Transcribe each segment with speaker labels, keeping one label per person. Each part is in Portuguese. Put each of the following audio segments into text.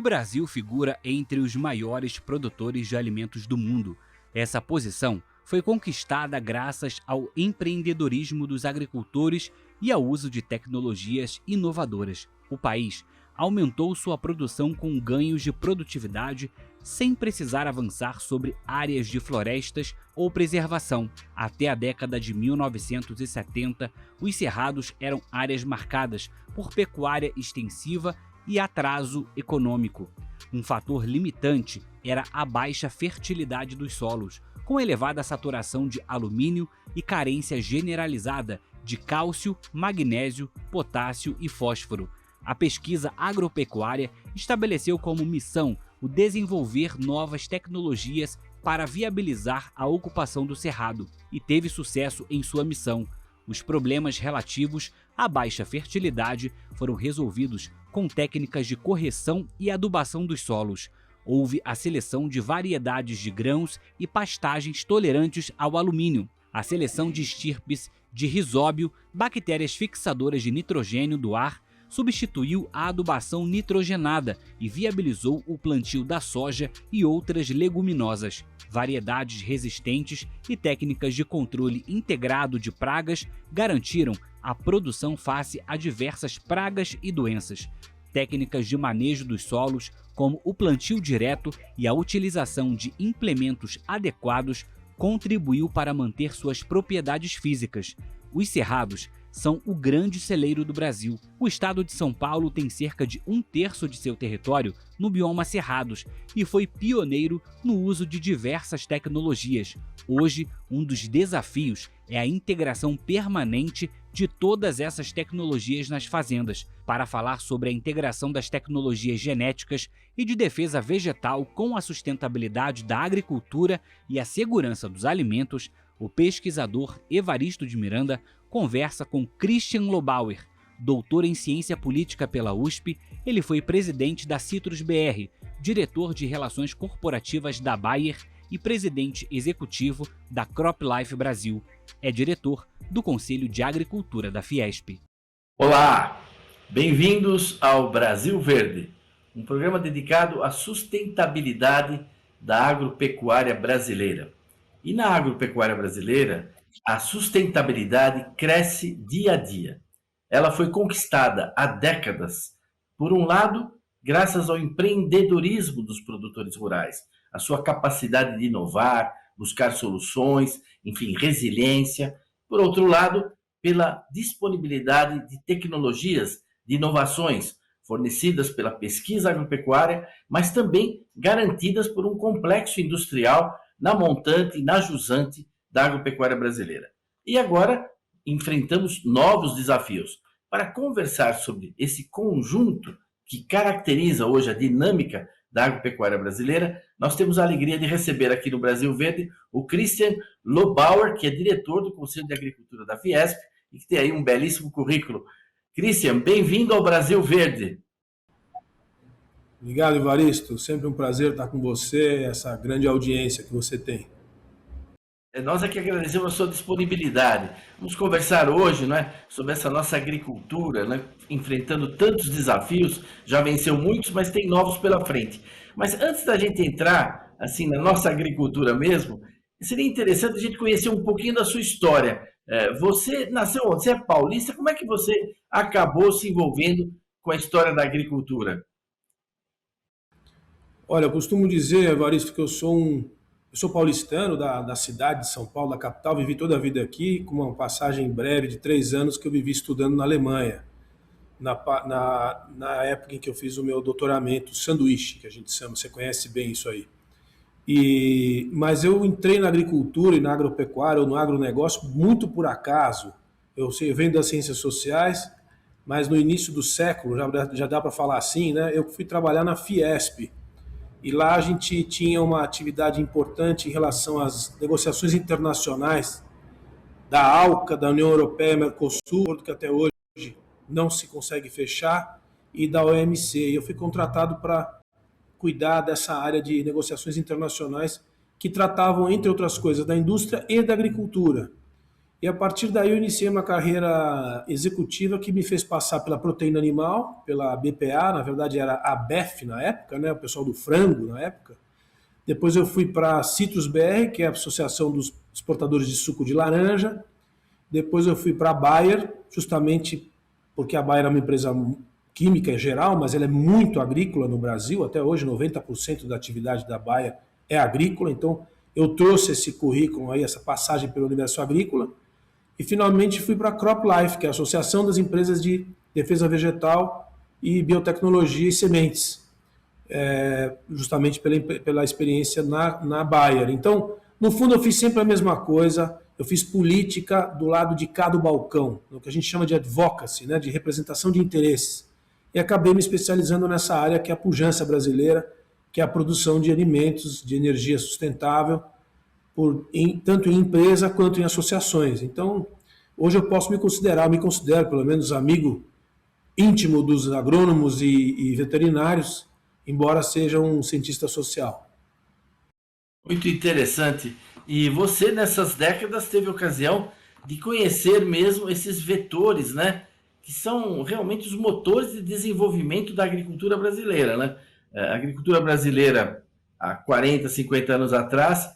Speaker 1: Brasil figura entre os maiores produtores de alimentos do mundo. Essa posição foi conquistada graças ao empreendedorismo dos agricultores e ao uso de tecnologias inovadoras. O país aumentou sua produção com ganhos de produtividade sem precisar avançar sobre áreas de florestas ou preservação. Até a década de 1970, os cerrados eram áreas marcadas por pecuária extensiva e atraso econômico. Um fator limitante era a baixa fertilidade dos solos, com elevada saturação de alumínio e carência generalizada de cálcio, magnésio, potássio e fósforo. A pesquisa agropecuária estabeleceu como missão o desenvolver novas tecnologias para viabilizar a ocupação do cerrado e teve sucesso em sua missão. Os problemas relativos à baixa fertilidade foram resolvidos com técnicas de correção e adubação dos solos. Houve a seleção de variedades de grãos e pastagens tolerantes ao alumínio, a seleção de estirpes de rizóbio, bactérias fixadoras de nitrogênio do ar, substituiu a adubação nitrogenada e viabilizou o plantio da soja e outras leguminosas. Variedades resistentes e técnicas de controle integrado de pragas garantiram a produção face a diversas pragas e doenças. Técnicas de manejo dos solos, como o plantio direto e a utilização de implementos adequados, contribuiu para manter suas propriedades físicas. Os cerrados são o grande celeiro do Brasil. O estado de São Paulo tem cerca de 1/3 de seu território no bioma cerrados e foi pioneiro no uso de diversas tecnologias. Hoje, um dos desafios é a integração permanente de todas essas tecnologias nas fazendas. Para falar sobre a integração das tecnologias genéticas e de defesa vegetal com a sustentabilidade da agricultura e a segurança dos alimentos, o pesquisador Evaristo de Miranda conversa com Christian Lobauer. Doutor em Ciência Política pela USP, ele foi presidente da Citrus BR, diretor de Relações Corporativas da Bayer e presidente executivo da CropLife Brasil. É diretor do Conselho de Agricultura da Fiesp.
Speaker 2: Olá, bem-vindos ao Brasil Verde, um programa dedicado à sustentabilidade da agropecuária brasileira. E na agropecuária brasileira, a sustentabilidade cresce dia a dia. Ela foi conquistada há décadas, por um lado, graças ao empreendedorismo dos produtores rurais, a sua capacidade de inovar, buscar soluções, enfim, resiliência. Por outro lado, pela disponibilidade de tecnologias, de inovações fornecidas pela pesquisa agropecuária, mas também garantidas por um complexo industrial na montante e na jusante da agropecuária brasileira. E agora enfrentamos novos desafios. Para conversar sobre esse conjunto que caracteriza hoje a dinâmica da agropecuária brasileira, nós temos a alegria de receber aqui no Brasil Verde o Christian Lobauer, que é diretor do Conselho de Agricultura da Fiesp e que tem aí um belíssimo currículo. Christian, bem-vindo ao Brasil Verde.
Speaker 3: Obrigado, Evaristo. Sempre um prazer estar com você, essa grande audiência que você tem.
Speaker 2: Nós aqui agradecemos a sua disponibilidade. Vamos conversar hoje, sobre essa nossa agricultura, enfrentando tantos desafios, já venceu muitos, mas tem novos pela frente. Mas antes da gente entrar assim na nossa agricultura mesmo, seria interessante a gente conhecer um pouquinho da sua história. Você nasceu onde? Você é paulista? Como é que você acabou se envolvendo com a história da agricultura?
Speaker 3: Olha, eu costumo dizer, Evaristo, que eu sou paulistano da cidade de São Paulo, da capital, vivi toda a vida aqui, com uma passagem breve de 3 anos que eu vivi estudando na Alemanha, na época em que eu fiz o meu doutoramento, sanduíche, que a gente chama, você conhece bem isso aí. Mas eu entrei na agricultura e na agropecuária, ou no agronegócio, muito por acaso. Eu venho das ciências sociais, mas no início do século, já dá para falar assim, eu fui trabalhar na Fiesp. E lá a gente tinha uma atividade importante em relação às negociações internacionais da ALCA, da União Europeia, Mercosul, que até hoje não se consegue fechar, e da OMC. E eu fui contratado para cuidar dessa área de negociações internacionais que tratavam, entre outras coisas, da indústria e da agricultura. E a partir daí eu iniciei uma carreira executiva que me fez passar pela proteína animal, pela BPA, na verdade era a BEF na época, né, o pessoal do frango na época. Depois eu fui para a Citrus BR, que é a Associação dos Exportadores de Suco de Laranja. Depois eu fui para a Bayer, justamente porque a Bayer é uma empresa química em geral, mas ela é muito agrícola no Brasil. Até hoje, 90% da atividade da Bayer é agrícola. Então, eu trouxe esse currículo aí, essa passagem pelo universo agrícola. E finalmente fui para a CropLife, que é a Associação das Empresas de Defesa Vegetal e Biotecnologia e Sementes, justamente pela experiência na Bayer. Então, no fundo, eu fiz sempre a mesma coisa. Eu fiz política do lado de cá do balcão, o que a gente chama de advocacy, né, de representação de interesses. E acabei me especializando nessa área que é a pujança brasileira, que é a produção de alimentos, de energia sustentável, tanto em empresa quanto em associações. Então, hoje eu posso me considero pelo menos amigo íntimo dos agrônomos e veterinários, embora seja um cientista social.
Speaker 2: Muito interessante. E você, nessas décadas, teve ocasião de conhecer mesmo esses vetores, né? Que são realmente os motores de desenvolvimento da agricultura brasileira, né? A agricultura brasileira, há 40, 50 anos atrás,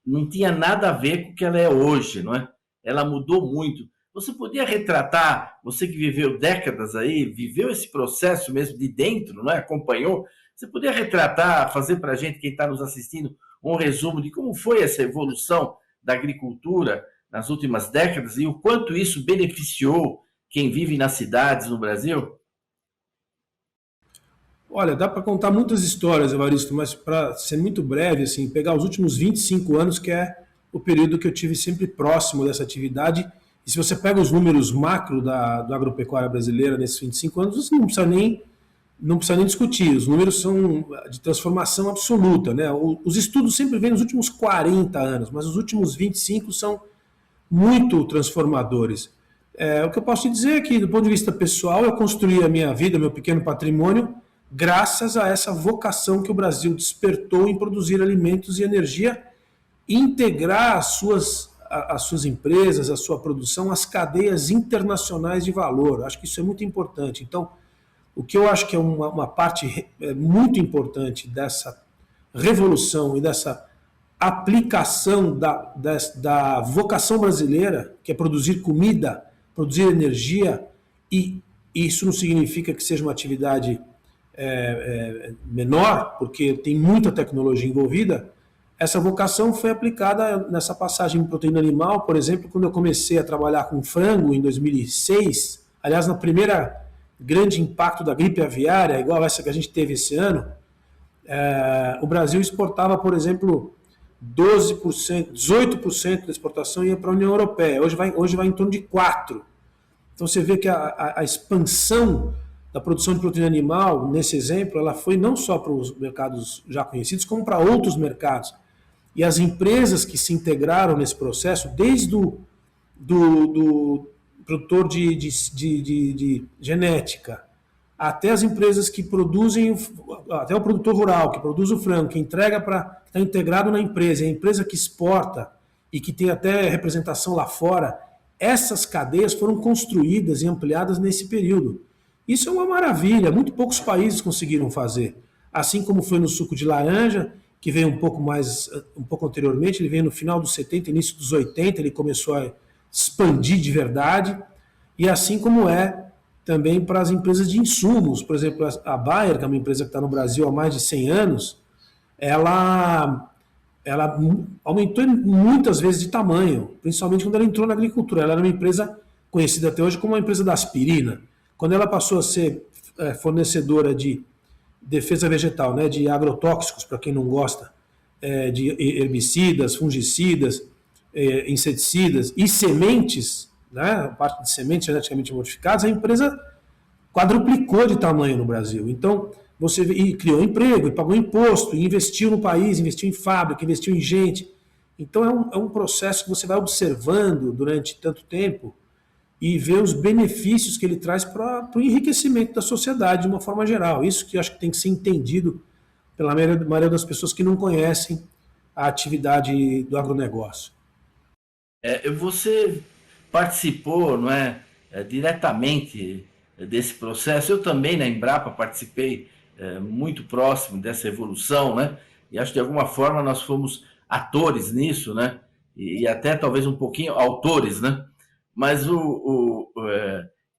Speaker 2: não tinha nada a ver com o que ela é hoje, não é? Ela mudou muito. Você podia retratar, você que viveu décadas aí, viveu esse processo mesmo de dentro, não é? Acompanhou. Você podia retratar, fazer para a gente, quem está nos assistindo, um resumo de como foi essa evolução da agricultura nas últimas décadas e o quanto isso beneficiou quem vive nas cidades no Brasil?
Speaker 3: Olha, dá para contar muitas histórias, Evaristo, mas para ser muito breve, assim, pegar os últimos 25 anos, que é o período que eu tive sempre próximo dessa atividade. E se você pega os números macro da agropecuária brasileira nesses 25 anos, você não precisa nem discutir. Os números são de transformação absoluta, né? Os estudos sempre vêm nos últimos 40 anos, mas os últimos 25 são muito transformadores. O que eu posso te dizer é que, do ponto de vista pessoal, eu construí a minha vida, meu pequeno patrimônio, graças a essa vocação que o Brasil despertou em produzir alimentos e energia e integrar as suas empresas, a sua produção, às cadeias internacionais de valor. Acho que isso é muito importante. Então, o que eu acho que é uma parte muito importante dessa revolução e dessa aplicação da vocação brasileira, que é produzir comida, produzir energia, e isso não significa que seja uma atividade menor, porque tem muita tecnologia envolvida. Essa vocação foi aplicada nessa passagem em proteína animal, por exemplo, quando eu comecei a trabalhar com frango em 2006, aliás, na primeira grande impacto da gripe aviária, igual essa que a gente teve esse ano, o Brasil exportava, por exemplo, 12%, 18% da exportação ia para a União Europeia. Hoje vai em torno de 4%. Então você vê que a expansão da produção de proteína animal, nesse exemplo, ela foi não só para os mercados já conhecidos, como para outros mercados. E as empresas que se integraram nesse processo, desde do produtor de genética, até as empresas que produzem, até o produtor rural, que produz o frango, que entrega para, está integrado na empresa, a empresa que exporta e que tem até representação lá fora, essas cadeias foram construídas e ampliadas nesse período. Isso é uma maravilha, muito poucos países conseguiram fazer. Assim como foi no suco de laranja, que veio um pouco anteriormente, ele veio no final dos 70, início dos 80, ele começou a expandir de verdade, e assim como também para as empresas de insumos. Por exemplo, a Bayer, que é uma empresa que está no Brasil há mais de 100 anos, ela aumentou muitas vezes de tamanho, principalmente quando ela entrou na agricultura. Ela era uma empresa conhecida até hoje como uma empresa da aspirina. Quando ela passou a ser fornecedora de defesa vegetal, né, de agrotóxicos, para quem não gosta, de herbicidas, fungicidas, inseticidas e sementes, né, a parte de sementes geneticamente modificadas, a empresa quadruplicou de tamanho no Brasil. Então, e criou emprego, e pagou imposto, e investiu no país, investiu em fábrica, investiu em gente. Então, é um processo que você vai observando durante tanto tempo e ver os benefícios que ele traz para o enriquecimento da sociedade de uma forma geral. Isso que eu acho que tem que ser entendido pela maioria das pessoas que não conhecem a atividade do agronegócio.
Speaker 2: Você participou, não é, diretamente desse processo. Eu também, na Embrapa, participei muito próximo dessa evolução, né? E acho que de alguma forma nós fomos atores nisso, né? E até talvez um pouquinho autores, né? Mas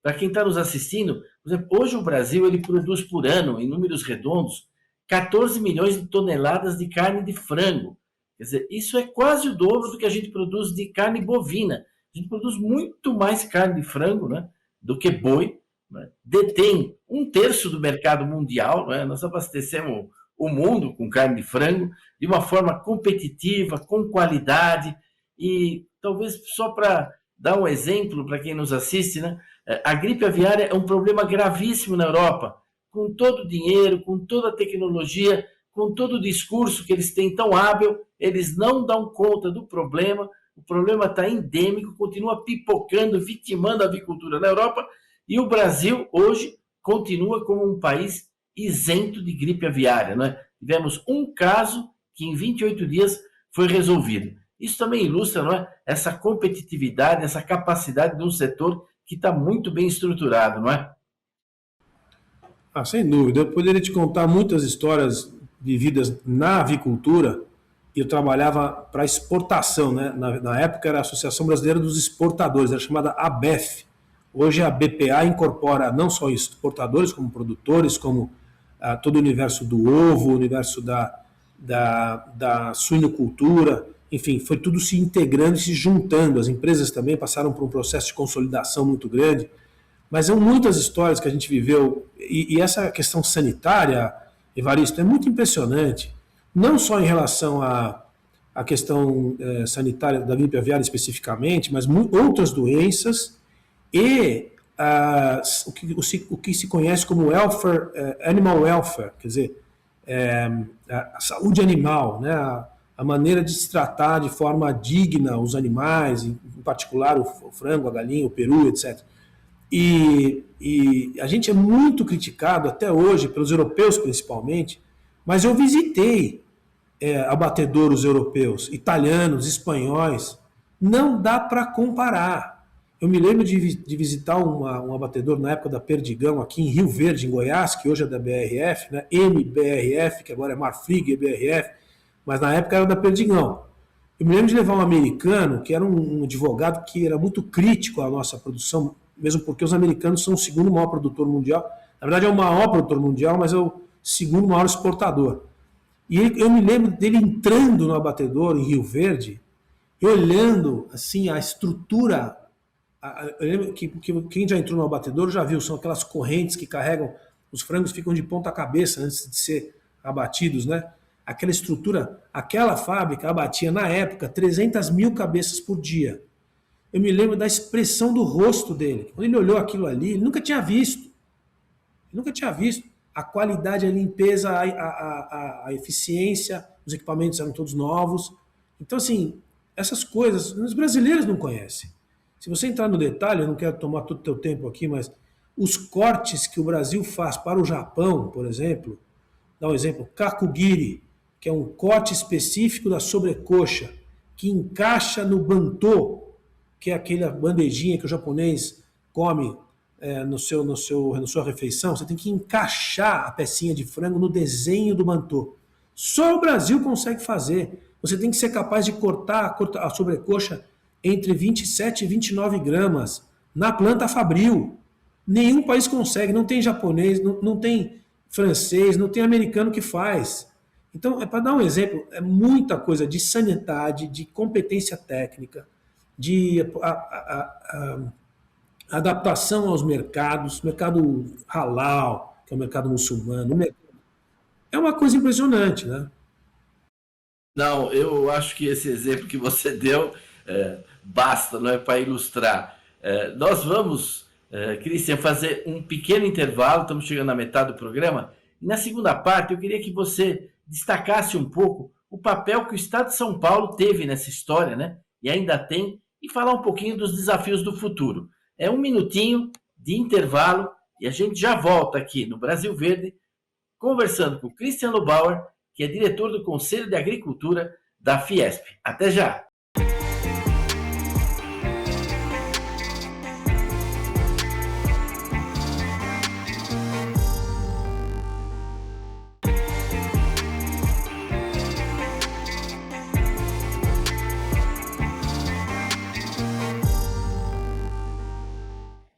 Speaker 2: para quem está nos assistindo, por exemplo, hoje o Brasil ele produz por ano, em números redondos, 14 milhões de toneladas de carne de frango. Quer dizer, isso é quase o dobro do que a gente produz de carne bovina. A gente produz muito mais carne de frango, né, do que boi, né? Detém 1/3 do mercado mundial, né? Nós abastecemos o mundo com carne de frango de uma forma competitiva, com qualidade. E talvez só para dar um exemplo para quem nos assiste, né? A gripe aviária é um problema gravíssimo na Europa, com todo o dinheiro, com toda a tecnologia, com todo o discurso que eles têm tão hábil, eles não dão conta do problema. O problema está endêmico, continua pipocando, vitimando a avicultura na Europa, e o Brasil hoje continua como um país isento de gripe aviária, né? Tivemos um caso que em 28 dias foi resolvido. Isso também ilustra, não é, essa competitividade, essa capacidade de um setor que está muito bem estruturado, não é?
Speaker 3: Sem dúvida. Eu poderia te contar muitas histórias vividas na avicultura. Eu trabalhava para exportação, né? Na época era a Associação Brasileira dos Exportadores, era chamada ABEF. Hoje a BPA incorpora não só exportadores, como produtores, como todo o universo do ovo, o universo da suinocultura, enfim, foi tudo se integrando e se juntando. As empresas também passaram por um processo de consolidação muito grande. Mas são muitas histórias que a gente viveu, e essa questão sanitária, Evaristo, é muito impressionante, não só em relação à questão sanitária da gripe aviária especificamente, mas outras doenças e o que se conhece como welfare, animal welfare, quer dizer, a saúde animal, né? A maneira de se tratar de forma digna os animais, em particular o frango, a galinha, o peru, etc. E a gente é muito criticado até hoje, pelos europeus principalmente, mas eu visitei abatedouros europeus, italianos, espanhóis, não dá para comparar. Eu me lembro de visitar um abatedor na época da Perdigão, aqui em Rio Verde, em Goiás, que hoje é da BRF, né? MBRF, que agora é Marfrig, BRF, mas na época era da Perdigão. Eu me lembro de levar um americano, que era um advogado que era muito crítico à nossa produção, mesmo porque os americanos são o segundo maior produtor mundial. Na verdade é o maior produtor mundial, mas é o segundo maior exportador. E eu me lembro dele entrando no abatedor em Rio Verde e olhando assim a estrutura. Eu lembro que quem já entrou no abatedor já viu, são aquelas correntes que carregam, os frangos ficam de ponta cabeça antes de ser abatidos, né? Aquela estrutura, aquela fábrica abatia na época 300 mil cabeças por dia. Eu me lembro da expressão do rosto dele. Quando ele olhou aquilo ali, ele nunca tinha visto. Ele nunca tinha visto. A qualidade, a limpeza, a eficiência, os equipamentos eram todos novos. Então, assim, essas coisas os brasileiros não conhecem. Se você entrar no detalhe, eu não quero tomar todo o teu tempo aqui, mas os cortes que o Brasil faz para o Japão, por exemplo, dá um exemplo, kakugiri, que é um corte específico da sobrecoxa, que encaixa no bantô, que é aquela bandejinha que o japonês come na sua refeição. Você tem que encaixar a pecinha de frango no desenho do bantô. Só o Brasil consegue fazer. Você tem que ser capaz de cortar a sobrecoxa entre 27 e 29 gramas na planta fabril. Nenhum país consegue, não tem japonês, não tem francês, não tem americano que faz. Então, para dar um exemplo, é muita coisa de sanidade, de competência técnica, de adaptação aos mercados, mercado halal, que é o mercado muçulmano. É uma coisa impressionante, né?
Speaker 2: Não, eu acho que esse exemplo que você deu basta, não é, para ilustrar. Nós vamos, Christian, fazer um pequeno intervalo, estamos chegando na metade do programa, e na segunda parte eu queria que você destacasse um pouco o papel que o Estado de São Paulo teve nessa história, né? E ainda tem, e falar um pouquinho dos desafios do futuro. É um minutinho de intervalo e a gente já volta aqui no Brasil Verde, conversando com o Christian Lobauer, que é diretor do Conselho de Agricultura da Fiesp. Até já!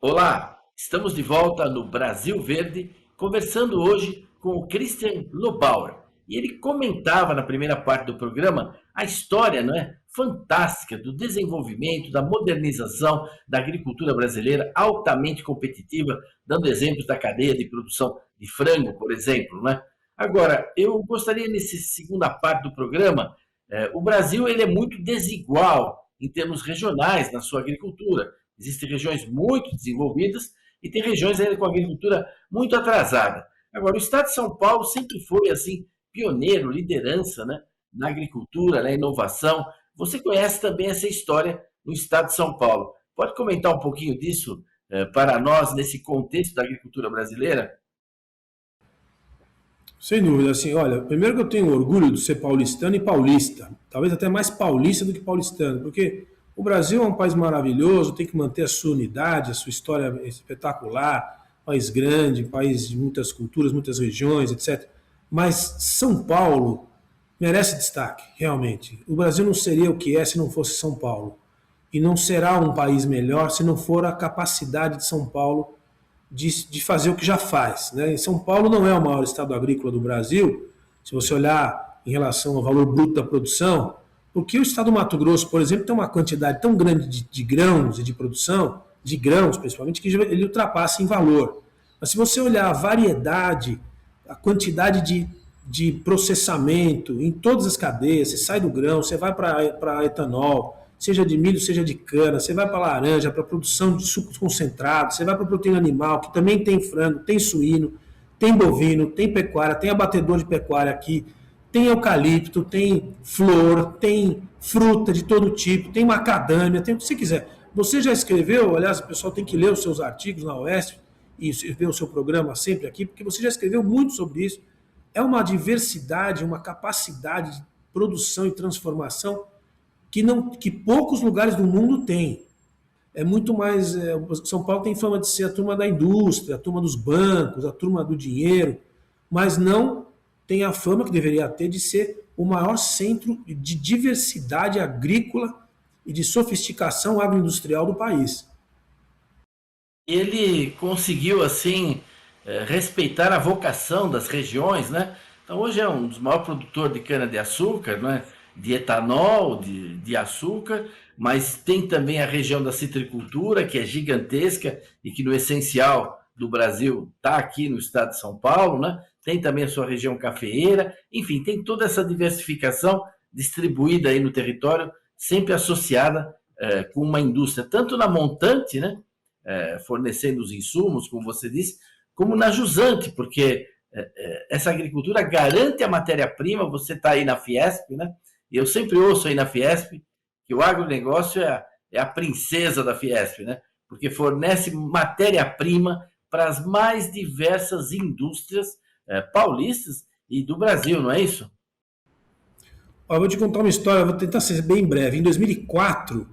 Speaker 2: Olá, estamos de volta no Brasil Verde, conversando hoje com o Christian Lobauer. E ele comentava na primeira parte do programa a história, não é, fantástica do desenvolvimento, da modernização da agricultura brasileira, altamente competitiva, dando exemplos da cadeia de produção de frango, por exemplo, né? Agora, eu gostaria nessa segunda parte do programa, o Brasil ele é muito desigual em termos regionais na sua agricultura. Existem regiões muito desenvolvidas e tem regiões ainda com agricultura muito atrasada. Agora, o estado de São Paulo sempre foi assim pioneiro, liderança, né, na agricultura, na inovação. Você conhece também essa história no estado de São Paulo. Pode comentar um pouquinho disso para nós nesse contexto da agricultura brasileira?
Speaker 3: Sem dúvida, assim, olha, primeiro que eu tenho orgulho de ser paulistano e paulista, talvez até mais paulista do que paulistano, porque o Brasil é um país maravilhoso, tem que manter a sua unidade, a sua história espetacular, país grande, país de muitas culturas, muitas regiões, etc. Mas São Paulo merece destaque, realmente. O Brasil não seria o que é se não fosse São Paulo. E não será um país melhor se não for a capacidade de São Paulo de fazer o que já faz. Né? São Paulo não é o maior estado agrícola do Brasil, se você olhar em relação ao valor bruto da produção, porque o estado do Mato Grosso, por exemplo, tem uma quantidade tão grande de grãos e de produção, de grãos principalmente, que ele ultrapassa em valor. Mas se você olhar a variedade, a quantidade de processamento em todas as cadeias, você sai do grão, você vai para etanol, seja de milho, seja de cana, você vai para laranja, para produção de sucos concentrados, você vai para proteína animal, que também tem frango, tem suíno, tem bovino, tem pecuária, tem abatedor de pecuária aqui, tem eucalipto, tem flor, tem fruta de todo tipo, tem macadâmia, tem o que você quiser. Você já escreveu, aliás, o pessoal tem que ler os seus artigos na UESP e ver o seu programa sempre aqui, porque você já escreveu muito sobre isso. É uma diversidade, uma capacidade de produção e transformação que poucos lugares do mundo têm. É muito mais. São Paulo tem fama de ser a turma da indústria, a turma dos bancos, a turma do dinheiro, mas não tem a fama que deveria ter de ser o maior centro de diversidade agrícola e de sofisticação agroindustrial do país.
Speaker 2: Ele conseguiu, assim, respeitar a vocação das regiões, né? Então, hoje é um dos maiores produtores de cana-de-açúcar, né? De etanol, de açúcar, mas tem também a região da citricultura, que é gigantesca e que no essencial do Brasil está aqui no estado de São Paulo, né? Tem também a sua região cafeeira, enfim, tem toda essa diversificação distribuída aí no território, sempre associada com uma indústria, tanto na montante, né? Fornecendo os insumos, como você disse, como na jusante, porque essa agricultura garante a matéria-prima. Você está aí na Fiesp, né? E eu sempre ouço aí na Fiesp que o agronegócio é a princesa da Fiesp, né? Porque fornece matéria-prima para as mais diversas indústrias paulistas e do Brasil, não é isso?
Speaker 3: Eu vou te contar uma história, vou tentar ser bem breve. Em 2004,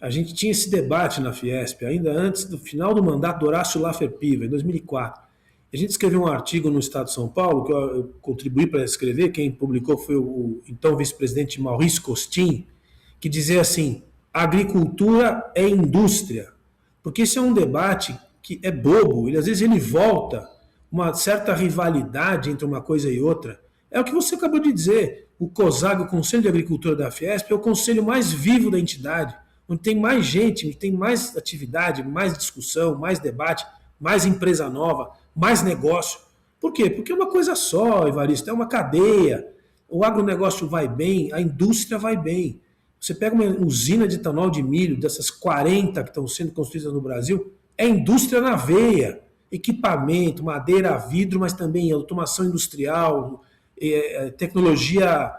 Speaker 3: a gente tinha esse debate na Fiesp, ainda antes do final do mandato do Horácio Laffer Piva, em 2004. A gente escreveu um artigo no Estado de São Paulo, que eu contribuí para escrever, quem publicou foi o então vice-presidente Maurício Costin, que dizia assim: agricultura é indústria. Porque esse é um debate que é bobo, às vezes ele volta uma certa rivalidade entre uma coisa e outra. É o que você acabou de dizer. O COSAG, o Conselho de Agricultura da Fiesp, é o conselho mais vivo da entidade, onde tem mais gente, onde tem mais atividade, mais discussão, mais debate, mais empresa nova, mais negócio. Por quê? Porque é uma coisa só, Evaristo, é uma cadeia. O agronegócio vai bem, a indústria vai bem. Você pega uma usina de etanol de milho, dessas 40 que estão sendo construídas no Brasil, é indústria na veia. Equipamento, madeira, vidro, mas também automação industrial, tecnologia,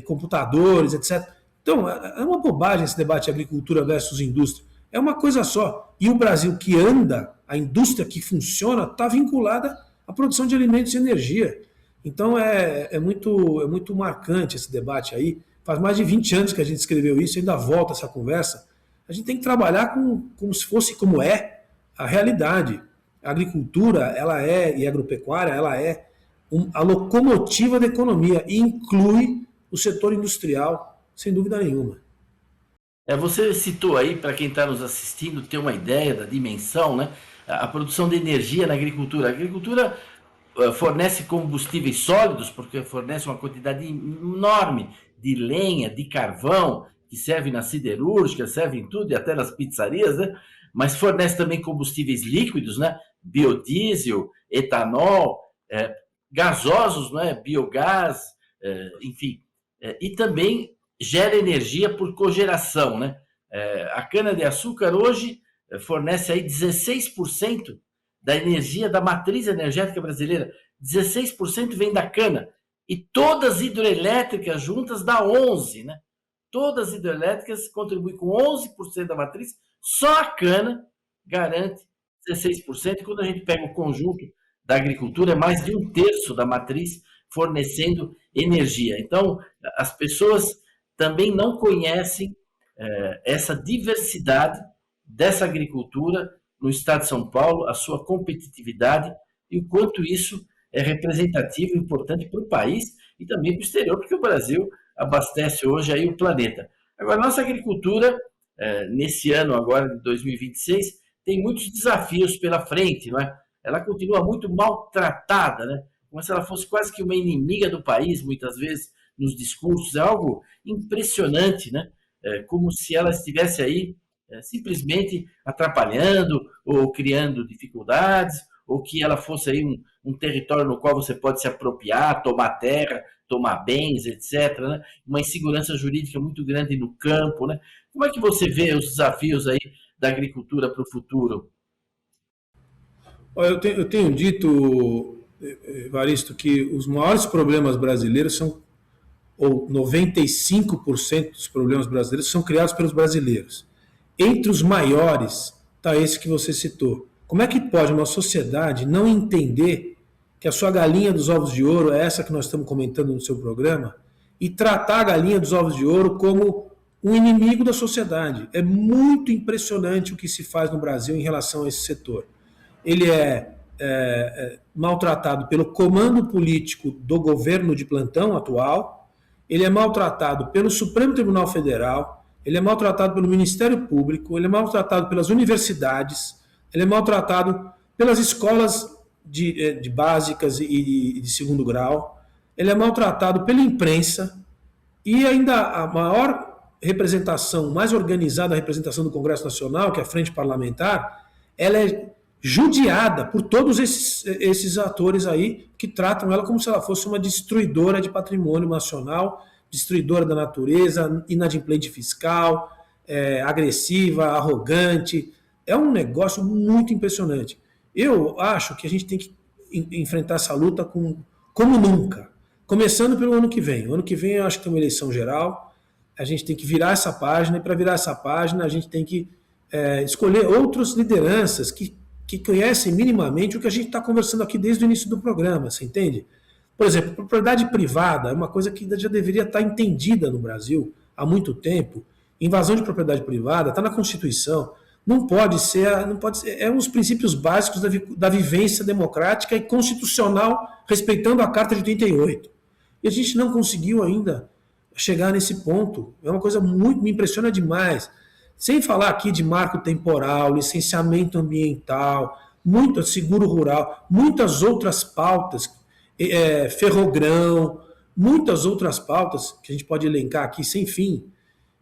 Speaker 3: computadores, etc. Então, é uma bobagem esse debate de agricultura versus indústria. É uma coisa só. E o Brasil que anda, a indústria que funciona, está vinculada à produção de alimentos e energia. Então, é muito marcante esse debate aí. Faz mais de 20 anos que a gente escreveu isso, ainda volta essa conversa. A gente tem que trabalhar como se fosse como é a realidade. A agricultura, e a agropecuária, ela é a locomotiva da economia e inclui o setor industrial, sem dúvida nenhuma.
Speaker 2: Você citou aí, para quem está nos assistindo, ter uma ideia da dimensão, né? A produção de energia na agricultura. A agricultura fornece combustíveis sólidos, porque fornece uma quantidade enorme de lenha, de carvão, que serve na siderúrgica, serve em tudo e até nas pizzarias, né? Mas fornece também combustíveis líquidos, né? Biodiesel, etanol, gasosos, né? Biogás, enfim. E também gera energia por cogeração, né? A cana-de-açúcar hoje fornece aí 16% da energia da matriz energética brasileira. 16% vem da cana. E todas as hidrelétricas juntas dá 11%, né? Todas as hidrelétricas contribuem com 11% da matriz, só a cana garante 16%. E quando a gente pega o conjunto da agricultura, é mais de 1/3 da matriz fornecendo energia. Então, as pessoas também não conhecem essa diversidade dessa agricultura no estado de São Paulo, a sua competitividade e o quanto isso é representativo e importante para o país e também para o exterior, porque o Brasil abastece hoje aí o planeta. Agora, nossa agricultura, nesse ano agora de 2026, tem muitos desafios pela frente, não é? Ela continua muito maltratada, né? Como se ela fosse quase que uma inimiga do país, muitas vezes, nos discursos. É algo impressionante, né? Como se ela estivesse aí simplesmente atrapalhando ou criando dificuldades, ou que ela fosse aí um território no qual você pode se apropriar, tomar terra, tomar bens, etc. Né? Uma insegurança jurídica muito grande no campo. Né? Como é que você vê os desafios aí da agricultura para o futuro?
Speaker 3: Eu tenho dito, Evaristo, que os maiores problemas brasileiros são, ou 95% dos problemas brasileiros são criados pelos brasileiros. Entre os maiores está esse que você citou. Como é que pode uma sociedade não entender que a sua galinha dos ovos de ouro é essa que nós estamos comentando no seu programa e tratar a galinha dos ovos de ouro como um inimigo da sociedade? É muito impressionante o que se faz no Brasil em relação a esse setor. Ele é maltratado pelo comando político do governo de plantão atual, ele é maltratado pelo Supremo Tribunal Federal, ele é maltratado pelo Ministério Público, ele é maltratado pelas universidades, ele é maltratado pelas escolas de básicas e de segundo grau, ele é maltratado pela imprensa e ainda a maior representação, mais organizada a representação do Congresso Nacional, que é a Frente Parlamentar, ela é judiada por todos esses atores aí que tratam ela como se ela fosse uma destruidora de patrimônio nacional, destruidora da natureza, inadimplente fiscal, agressiva, arrogante. É um negócio muito impressionante. Eu acho que a gente tem que enfrentar essa luta como nunca. Começando pelo ano que vem. O ano que vem eu acho que tem uma eleição geral, a gente tem que virar essa página, e para virar essa página a gente tem que escolher outras lideranças que conhecem minimamente o que a gente está conversando aqui desde o início do programa, você entende? Por exemplo, propriedade privada é uma coisa que já deveria estar entendida no Brasil há muito tempo. Invasão de propriedade privada está na Constituição. Não pode ser, é um dos princípios básicos da vivência democrática e constitucional, respeitando a Carta de 88. E a gente não conseguiu ainda chegar nesse ponto. É uma coisa muito, me impressiona demais. Sem falar aqui de marco temporal, licenciamento ambiental, muito seguro rural, muitas outras pautas, ferrogrão, muitas outras pautas que a gente pode elencar aqui sem fim,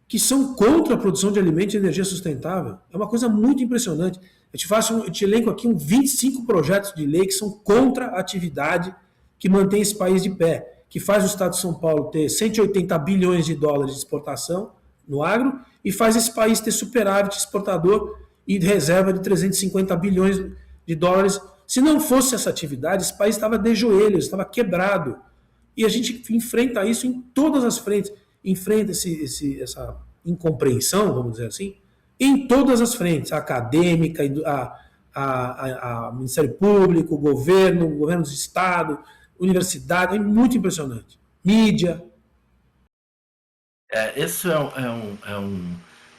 Speaker 3: que são contra a produção de alimentos e energia sustentável. É uma coisa muito impressionante. Eu te elenco aqui 25 projetos de lei que são contra a atividade que mantém esse país de pé, que faz o Estado de São Paulo ter 180 bilhões de dólares de exportação no agro e faz esse país ter superávit exportador e reserva de 350 bilhões de dólares. Se não fosse essa atividade, esse país estava de joelhos, estava quebrado. E a gente enfrenta isso em todas as frentes. Enfrenta essa incompreensão, vamos dizer assim, em todas as frentes. A acadêmica, a Ministério Público, o governo do Estado, universidade. É muito impressionante. Mídia.
Speaker 2: Isso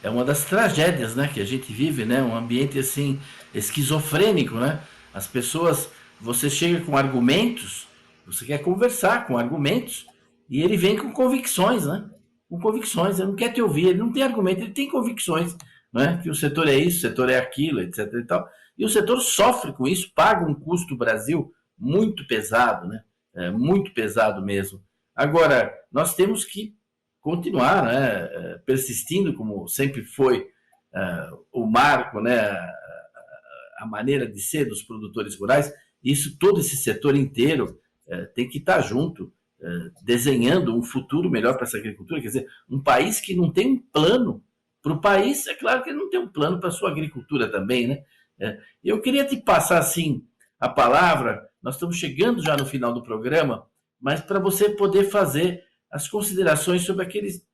Speaker 2: é uma das tragédias, né, que a gente vive, né? Um ambiente assim esquizofrênico, né? As pessoas, você chega com argumentos, você quer conversar com argumentos e ele vem com convicções, né? com convicções, ele não quer te ouvir, ele não tem argumento, ele tem convicções, né? Que o setor é isso, o setor é aquilo, etc. E tal. E o setor sofre com isso, paga um custo Brasil muito pesado, né? Muito pesado mesmo. Agora, nós temos que continuar, né? Persistindo, como sempre foi o marco, né? A maneira de ser dos produtores rurais. Isso, todo esse setor inteiro tem que estar junto, desenhando um futuro melhor para essa agricultura. Quer dizer, um país que não tem um plano para o país, é claro que ele não tem um plano para a sua agricultura também, né? Eu queria te passar, assim, a palavra, nós estamos chegando já no final do programa, mas para você poder fazer as considerações sobre aqueles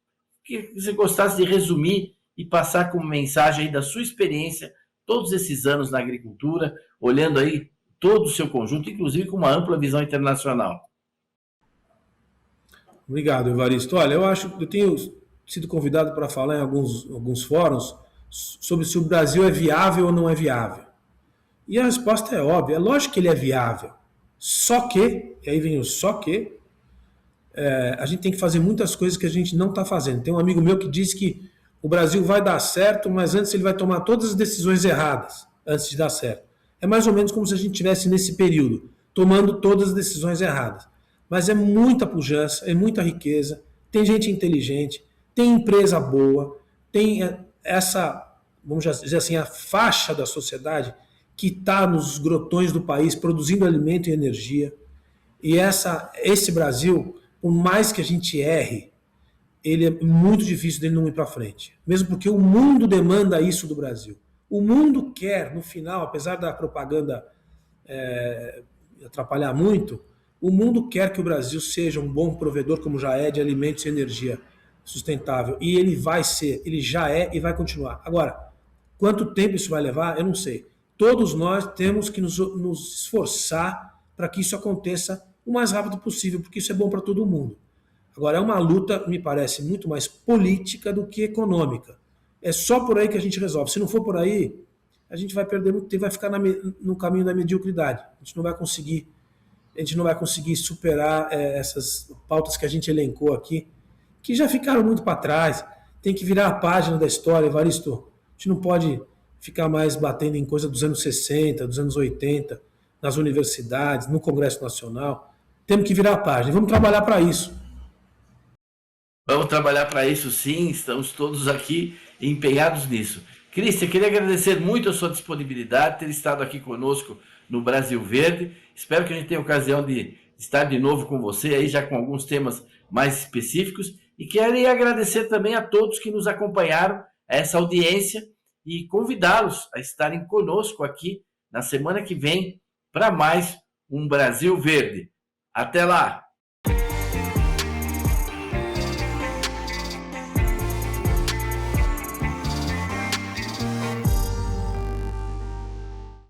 Speaker 2: que você gostasse de resumir e passar como mensagem aí da sua experiência, todos esses anos na agricultura, olhando aí todo o seu conjunto, inclusive com uma ampla visão internacional.
Speaker 3: Obrigado, Evaristo. Olha, eu tenho sido convidado para falar em alguns fóruns sobre se o Brasil é viável ou não é viável. E a resposta é óbvia, é lógico que ele é viável. Só que, e aí vem o só que, a gente tem que fazer muitas coisas que a gente não está fazendo. Tem um amigo meu que diz que o Brasil vai dar certo, mas antes ele vai tomar todas as decisões erradas, antes de dar certo. É mais ou menos como se a gente estivesse nesse período, tomando todas as decisões erradas. Mas é muita pujança, é muita riqueza, tem gente inteligente, tem empresa boa, tem essa, vamos dizer assim, a faixa da sociedade que está nos grotões do país produzindo alimento e energia. E esse Brasil, por mais que a gente erre, ele é muito difícil dele não ir para frente. Mesmo porque o mundo demanda isso do Brasil. O mundo quer, no final, apesar da propaganda atrapalhar muito, o mundo quer que o Brasil seja um bom provedor, como já é, de alimentos e energia sustentável. E ele vai ser, ele já é e vai continuar. Agora, quanto tempo isso vai levar, eu não sei. Todos nós temos que nos esforçar para que isso aconteça o mais rápido possível, porque isso é bom para todo mundo. Agora, é uma luta, me parece, muito mais política do que econômica. É só por aí que a gente resolve. Se não for por aí, a gente vai perder muito tempo, vai ficar no caminho da mediocridade. A gente não vai conseguir superar essas pautas que a gente elencou aqui, que já ficaram muito para trás. Tem que virar a página da história, Evaristo. A gente não pode ficar mais batendo em coisa dos anos 60, dos anos 80, nas universidades, no Congresso Nacional. Temos que virar a página. Vamos trabalhar para isso.
Speaker 2: Vamos trabalhar para isso, sim. Estamos todos aqui empenhados nisso. Cristian, queria agradecer muito a sua disponibilidade, ter estado aqui conosco no Brasil Verde. Espero que a gente tenha ocasião de estar de novo com você, aí já com alguns temas mais específicos. E quero agradecer também a todos que nos acompanharam, a essa audiência, e convidá-los a estarem conosco aqui na semana que vem para mais um Brasil Verde. Até lá!